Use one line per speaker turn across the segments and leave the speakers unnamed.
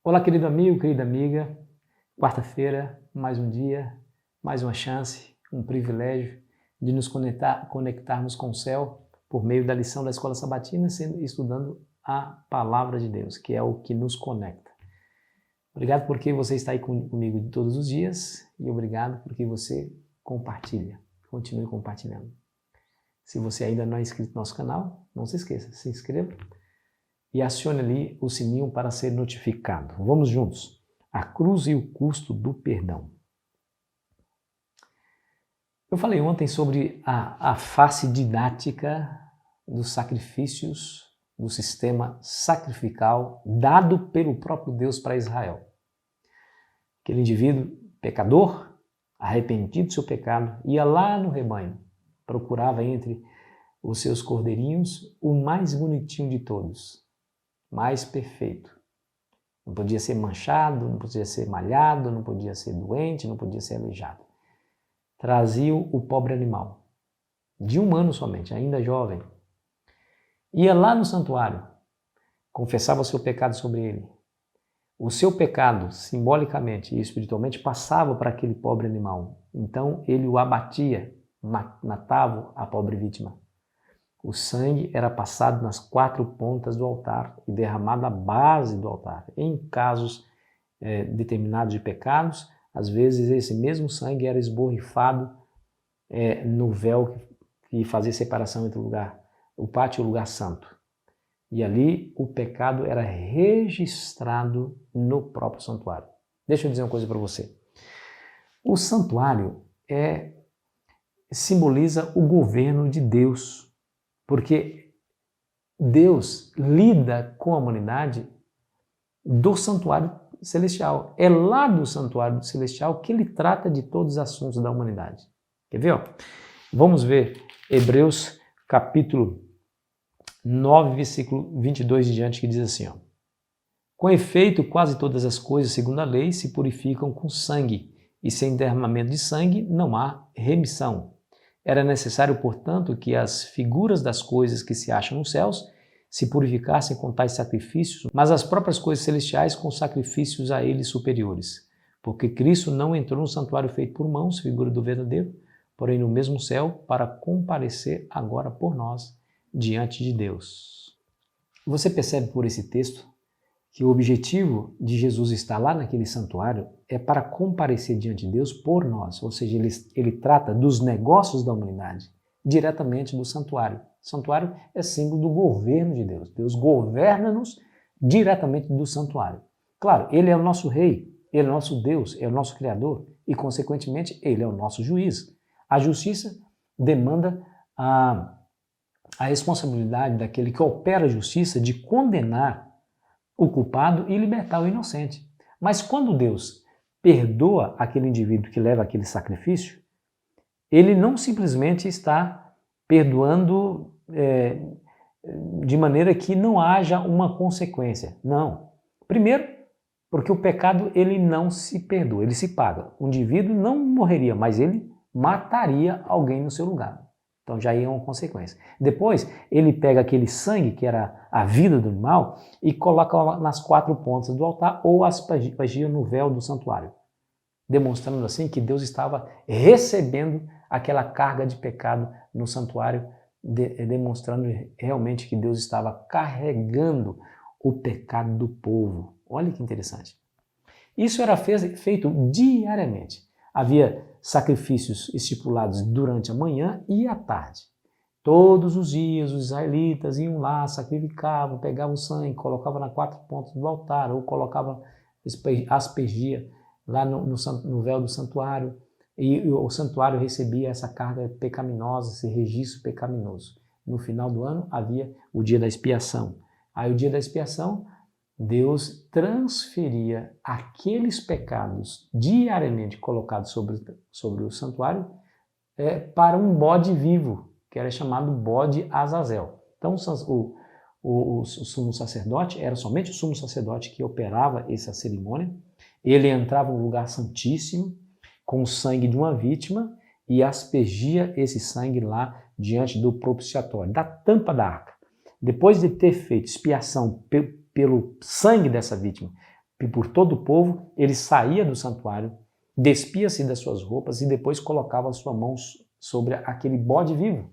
Olá, querido amigo, querida amiga. Quarta-feira, mais um dia, mais uma chance, um privilégio de nos conectarmos com o céu por meio da lição da Escola Sabatina, estudando a Palavra de Deus, que é o que nos conecta. Obrigado porque você está aí comigo todos os dias e obrigado porque você compartilha. Continue compartilhando. Se você ainda não é inscrito no nosso canal, não se esqueça, se inscreva e acione ali o sininho para ser notificado. Vamos juntos. A cruz e o custo do perdão. Eu falei ontem sobre a face didática dos sacrifícios do sistema sacrificial dado pelo próprio Deus para Israel. Aquele indivíduo pecador, arrependido do seu pecado, ia lá no rebanho, procurava entre os seus cordeirinhos o mais bonitinho de todos, mais perfeito. Não podia ser manchado, não podia ser malhado, não podia ser doente, não podia ser aleijado. Trazia o pobre animal, de 1 ano somente, ainda jovem. Ia lá no santuário, confessava o seu pecado sobre ele. O seu pecado, simbolicamente e espiritualmente, passava para aquele pobre animal. Então ele o abatia, matava a pobre vítima. O sangue era passado nas 4 pontas do altar e derramado à base do altar. Em casos determinados de pecados, às vezes esse mesmo sangue era esborrifado no véu que fazia separação entre o pátio e o lugar santo. E ali o pecado era registrado no próprio santuário. Deixa eu dizer uma coisa para você. O santuário simboliza o governo de Deus. Porque Deus lida com a humanidade do santuário celestial. É lá do santuário celestial que ele trata de todos os assuntos da humanidade. Quer ver? Vamos ver Hebreus capítulo 9, versículo 22 em diante, que diz assim: Com efeito, quase todas as coisas, segundo a lei, se purificam com sangue, e sem derramamento de sangue não há remissão. Era necessário, portanto, que as figuras das coisas que se acham nos céus se purificassem com tais sacrifícios, mas as próprias coisas celestiais com sacrifícios a eles superiores. Porque Cristo não entrou no santuário feito por mãos, figura do verdadeiro, porém no mesmo céu, para comparecer agora por nós diante de Deus. Você percebe por esse texto que o objetivo de Jesus estar lá naquele santuário é para comparecer diante de Deus por nós, ou seja, ele trata dos negócios da humanidade diretamente do santuário. O santuário é símbolo do governo de Deus. Deus governa-nos diretamente do santuário. Claro, ele é o nosso rei, ele é o nosso Deus, é o nosso criador e, consequentemente, ele é o nosso juiz. A justiça demanda a responsabilidade daquele que opera a justiça de condenar o culpado e libertar o inocente. Mas quando Deus perdoa aquele indivíduo que leva aquele sacrifício, ele não simplesmente está perdoando de maneira que não haja uma consequência. Não. Primeiro, porque o pecado ele não se perdoa, ele se paga. O indivíduo não morreria, mas ele mataria alguém no seu lugar. Então já ia uma consequência. Depois, ele pega aquele sangue, que era a vida do animal, e coloca nas 4 pontas do altar ou aspergia no véu do santuário, demonstrando assim que Deus estava recebendo aquela carga de pecado no santuário, demonstrando realmente que Deus estava carregando o pecado do povo. Olha que interessante. Isso era feito diariamente. Havia sacrifícios estipulados durante a manhã e a tarde. Todos os dias os israelitas iam lá, sacrificavam, pegavam o sangue, colocavam nas 4 pontas do altar ou colocavam, aspergia lá no véu do santuário, e o santuário recebia essa carga pecaminosa, esse registro pecaminoso. No final do ano havia o dia da expiação. Aí o dia da expiação, Deus transferia aqueles pecados diariamente colocados sobre o santuário para um bode vivo, que era chamado bode Azazel. Então o sumo sacerdote, era somente o sumo sacerdote que operava essa cerimônia. Ele entrava no lugar santíssimo com o sangue de uma vítima e aspergia esse sangue lá diante do propiciatório, da tampa da arca. Depois de ter feito expiação pelo sangue dessa vítima, por todo o povo, ele saía do santuário, despia-se das suas roupas e depois colocava as suas mãos sobre aquele bode vivo,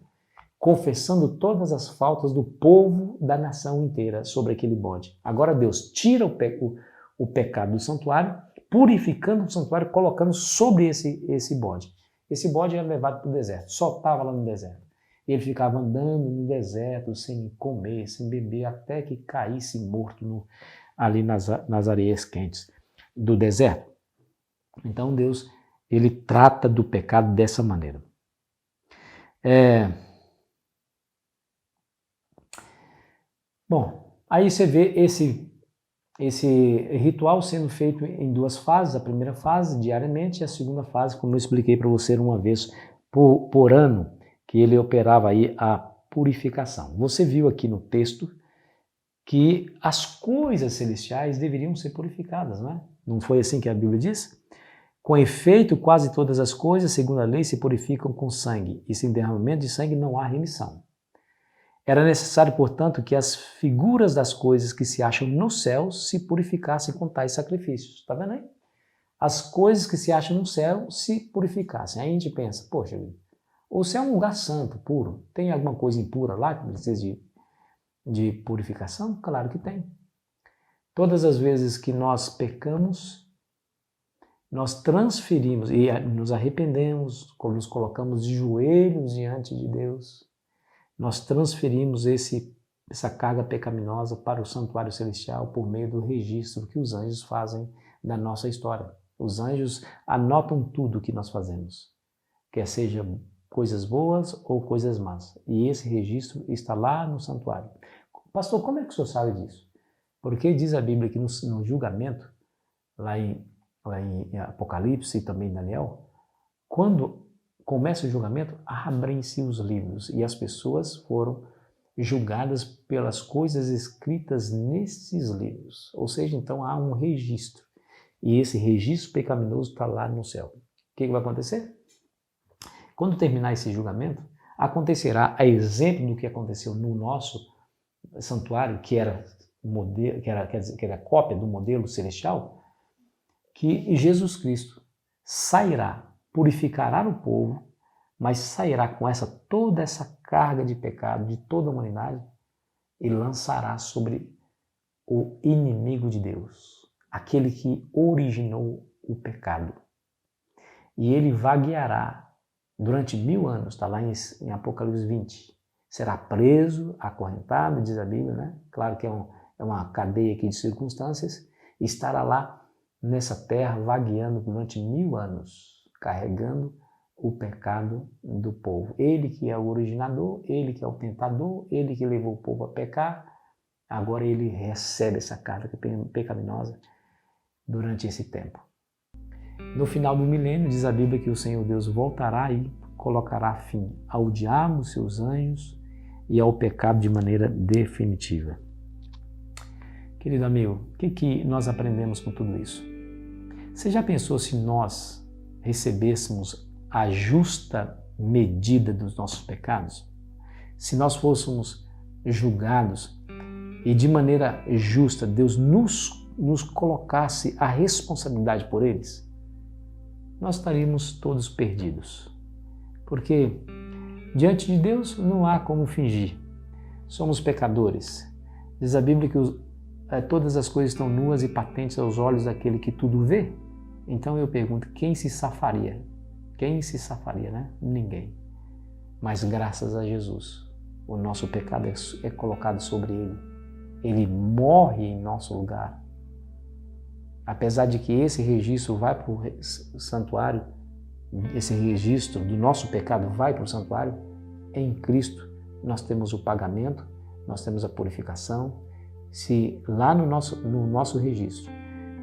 confessando todas as faltas do povo da nação inteira sobre aquele bode. Agora Deus tira o pecado do santuário, purificando o santuário, colocando sobre esse bode. Esse bode era levado para o deserto, só estava lá no deserto. Ele ficava andando no deserto, sem comer, sem beber, até que caísse morto ali nas areias quentes do deserto. Então Deus, ele trata do pecado dessa maneira. Bom, aí você vê esse ritual sendo feito em duas fases. A primeira fase, diariamente, e a segunda fase, como eu expliquei para você uma vez por ano, que ele operava aí a purificação. Você viu aqui no texto que as coisas celestiais deveriam ser purificadas, né? Não foi assim que a Bíblia diz? Com efeito, quase todas as coisas, segundo a lei, se purificam com sangue, e sem derramamento de sangue não há remissão. Era necessário, portanto, que as figuras das coisas que se acham no céu se purificassem com tais sacrifícios. Está vendo aí? As coisas que se acham no céu se purificassem. Aí a gente pensa, poxa, o céu é um lugar santo, puro. Tem alguma coisa impura lá que precisa de purificação? Claro que tem. Todas as vezes que nós pecamos, nós transferimos e nos arrependemos, nos colocamos de joelhos diante de Deus, nós transferimos essa carga pecaminosa para o santuário celestial por meio do registro que os anjos fazem da nossa história. Os anjos anotam tudo que nós fazemos, quer seja coisas boas ou coisas más. E esse registro está lá no santuário. Pastor, como é que o senhor sabe disso? Porque diz a Bíblia que no julgamento, lá em Apocalipse e também em Daniel, quando começa o julgamento, abrem-se os livros e as pessoas foram julgadas pelas coisas escritas nesses livros. Ou seja, então há um registro. E esse registro pecaminoso está lá no céu. O que vai acontecer? Quando terminar esse julgamento, acontecerá, a exemplo do que aconteceu no nosso santuário, que era cópia do modelo celestial, que Jesus Cristo sairá, purificará o povo, mas sairá com toda essa carga de pecado de toda a humanidade e lançará sobre o inimigo de Deus, aquele que originou o pecado. E ele vagueará durante 1000 anos, está lá em Apocalipse 20. Será preso, acorrentado, diz a Bíblia, né? Claro que é uma cadeia aqui de circunstâncias, e estará lá nessa terra vagueando durante 1000 anos, carregando o pecado do povo. Ele que é o originador, ele que é o tentador, ele que levou o povo a pecar, agora ele recebe essa carga pecaminosa durante esse tempo. No final do milênio, diz a Bíblia que o Senhor Deus voltará e colocará fim ao diabo, seus anjos e ao pecado de maneira definitiva. Querido amigo, o que nós aprendemos com tudo isso? Você já pensou se nós recebêssemos a justa medida dos nossos pecados? Se nós fôssemos julgados e de maneira justa Deus nos colocasse a responsabilidade por eles, nós estaríamos todos perdidos. Porque diante de Deus não há como fingir. Somos pecadores. Diz a Bíblia que todas as coisas estão nuas e patentes aos olhos daquele que tudo vê. Então eu pergunto, quem se safaria? Quem se safaria, né? Ninguém. Mas graças a Jesus, o nosso pecado é colocado sobre ele. Ele morre em nosso lugar. Apesar de que esse registro vai para o santuário, esse registro do nosso pecado vai para o santuário, em Cristo nós temos o pagamento, nós temos a purificação. Se lá no nosso registro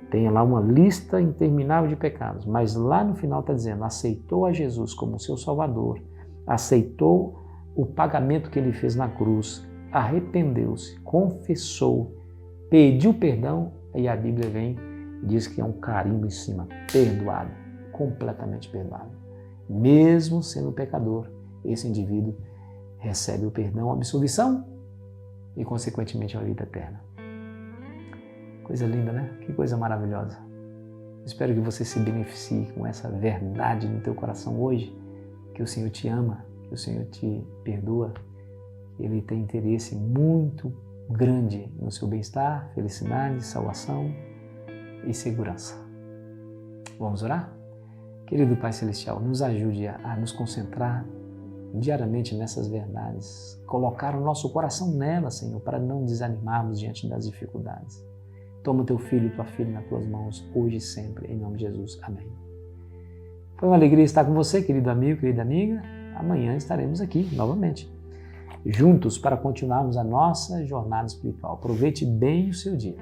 tem lá uma lista interminável de pecados, mas lá no final está dizendo, aceitou a Jesus como seu Salvador, aceitou o pagamento que ele fez na cruz, arrependeu-se, confessou, pediu perdão, e a Bíblia vem, diz que é um carimbo em cima, perdoado, completamente perdoado. Mesmo sendo pecador, esse indivíduo recebe o perdão, a absolvição e, consequentemente, a vida eterna. Coisa linda, né? Que coisa maravilhosa. Espero que você se beneficie com essa verdade no teu coração hoje, que o Senhor te ama, que o Senhor te perdoa, que Ele tem interesse muito grande no seu bem-estar, felicidade, salvação e segurança. Vamos orar? Querido Pai Celestial, nos ajude a nos concentrar diariamente nessas verdades, colocar o nosso coração nelas, Senhor, para não desanimarmos diante das dificuldades. Toma o teu filho e tua filha nas tuas mãos, hoje e sempre, em nome de Jesus. Amém. Foi uma alegria estar com você, querido amigo, querida amiga. Amanhã estaremos aqui novamente, juntos para continuarmos a nossa jornada espiritual. Aproveite bem o seu dia.